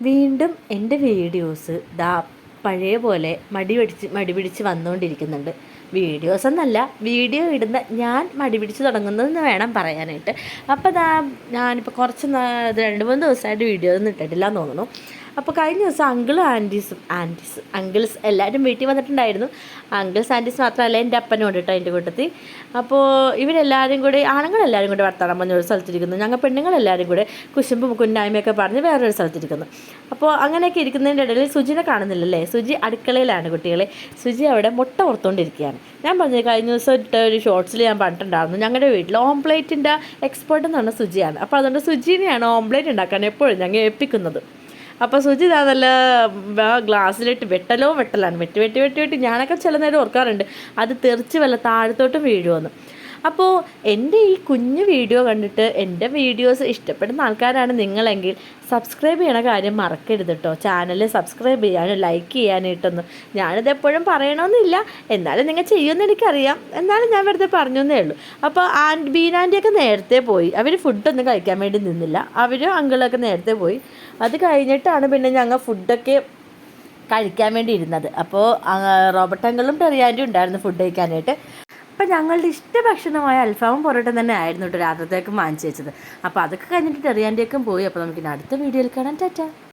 വീണ്ടും എൻ്റെ വീഡിയോസ് പഴയ പോലെ മടി പിടിച്ച് വന്നുകൊണ്ടിരിക്കുന്നുണ്ട്. വീഡിയോസ് എന്നല്ല, വീഡിയോ ഇടുന്ന ഞാൻ മടി പിടിച്ച് തുടങ്ങുന്നതെന്ന് വേണം പറയാനായിട്ട്. അപ്പോൾ ഞാനിപ്പോൾ കുറച്ച് 2-3 ദിവസമായിട്ട് വീഡിയോ ഒന്നും ഇട്ടിട്ടില്ല എന്ന് തോന്നുന്നു. അപ്പോൾ കഴിഞ്ഞ ദിവസം അങ്കിൾസ് എല്ലാവരും വീട്ടിൽ വന്നിട്ടുണ്ടായിരുന്നു. അങ്കിൾസ് ആൻറ്റീസ് മാത്രമല്ല, എൻ്റെ അപ്പനോട് കേട്ടോ അതിൻ്റെ കൂട്ടത്തിൽ. അപ്പോൾ ഇവരെല്ലാവരും കൂടി, ആണുങ്ങളെല്ലാവരും കൂടി വർത്തമാനം പറഞ്ഞ ഒരു സ്ഥലത്തിരിക്കുന്നു. ഞങ്ങൾ പെണ്ണുങ്ങളെല്ലാവരും കൂടെ കുശുമ്പും കുന്നായ്മയൊക്കെ പറഞ്ഞ് വേറൊരു സ്ഥലത്തിരിക്കുന്നു. അപ്പോൾ അങ്ങനെയൊക്കെ ഇരിക്കുന്നതിൻ്റെ ഇടയിൽ സുജിനെ കാണുന്നില്ലല്ലേ. സുജി അടുക്കളയിലാണ് കുട്ടികളെ. സുജി അവിടെ മുട്ട പുറത്തുകൊണ്ടിരിക്കുകയാണ്. ഞാൻ പറഞ്ഞത് കഴിഞ്ഞ ദിവസം ഇട്ട ഒരു ഷോർട്സിൽ ഞാൻ പറഞ്ഞിട്ടുണ്ടായിരുന്നു, ഞങ്ങളുടെ വീട്ടിൽ ഓംപ്ലേറ്റിൻ്റെ എക്സ്പേർട്ട് എന്ന് പറഞ്ഞ സുജിയാണ്. അപ്പോൾ അതുകൊണ്ട് സുജീനെയാണ് ഓംപ്ലേറ്റ് ഉണ്ടാക്കാൻ എപ്പോഴും ഞങ്ങൾ ഏൽപ്പിക്കുന്നത്. അപ്പോൾ സുജി നല്ല ഗ്ലാസ്സിലിട്ട് വെട്ടലാണ്. വെട്ടി ഞാനൊക്കെ ചില നേരം ഓർക്കാറുണ്ട് അത് തെറിച്ച് വല്ല താഴത്തോട്ടും വീഴുമെന്ന്. അപ്പോൾ എൻ്റെ ഈ കുഞ്ഞു വീഡിയോ കണ്ടിട്ട് എൻ്റെ വീഡിയോസ് ഇഷ്ടപ്പെടുന്ന ആൾക്കാരാണ് നിങ്ങളെങ്കിൽ സബ്സ്ക്രൈബ് ചെയ്യണ കാര്യം മറക്കരുത് കേട്ടോ. ചാനൽ സബ്സ്ക്രൈബ് ചെയ്യാനും ലൈക്ക് ചെയ്യാനായിട്ടൊന്നും ഞാനിത് എപ്പോഴും പറയണമെന്നില്ല, എന്നാലും നിങ്ങൾ ചെയ്യുമെന്ന് എനിക്കറിയാം. എന്നാലും ഞാൻ വെറുതെ പറഞ്ഞേ ഉള്ളൂ. അപ്പോൾ ബീനാൻ്റിയൊക്കെ നേരത്തെ പോയി, അവർ ഫുഡൊന്നും കഴിക്കാൻ വേണ്ടി നിന്നില്ല. അവരും അങ്കിളൊക്കെ നേരത്തെ പോയി. അത് കഴിഞ്ഞിട്ടാണ് പിന്നെ ഞങ്ങൾ ഫുഡൊക്കെ കഴിക്കാൻ വേണ്ടി ഇരുന്നത്. അപ്പോൾ റോബർട്ട് അങ്കിളും ടെറിയാൻ്റിയും ഉണ്ടായിരുന്നു ഫുഡ് കഴിക്കാനായിട്ട്. അപ്പം ഞങ്ങളുടെ ഇഷ്ടഭക്ഷണമായ അൽഫാമും പൊറോട്ട തന്നെ ആയിരുന്നു കേട്ടോ രാത്രിത്തേക്ക് വാങ്ങിച്ചു വെച്ചത്. അപ്പോൾ അതൊക്കെ കഴിഞ്ഞിട്ട് ടെറിയാൻ്റെയൊക്കെ പോയി. അപ്പോൾ നമുക്കിനി അടുത്ത വീഡിയോയിൽ കാണാം. ടാറ്റാ.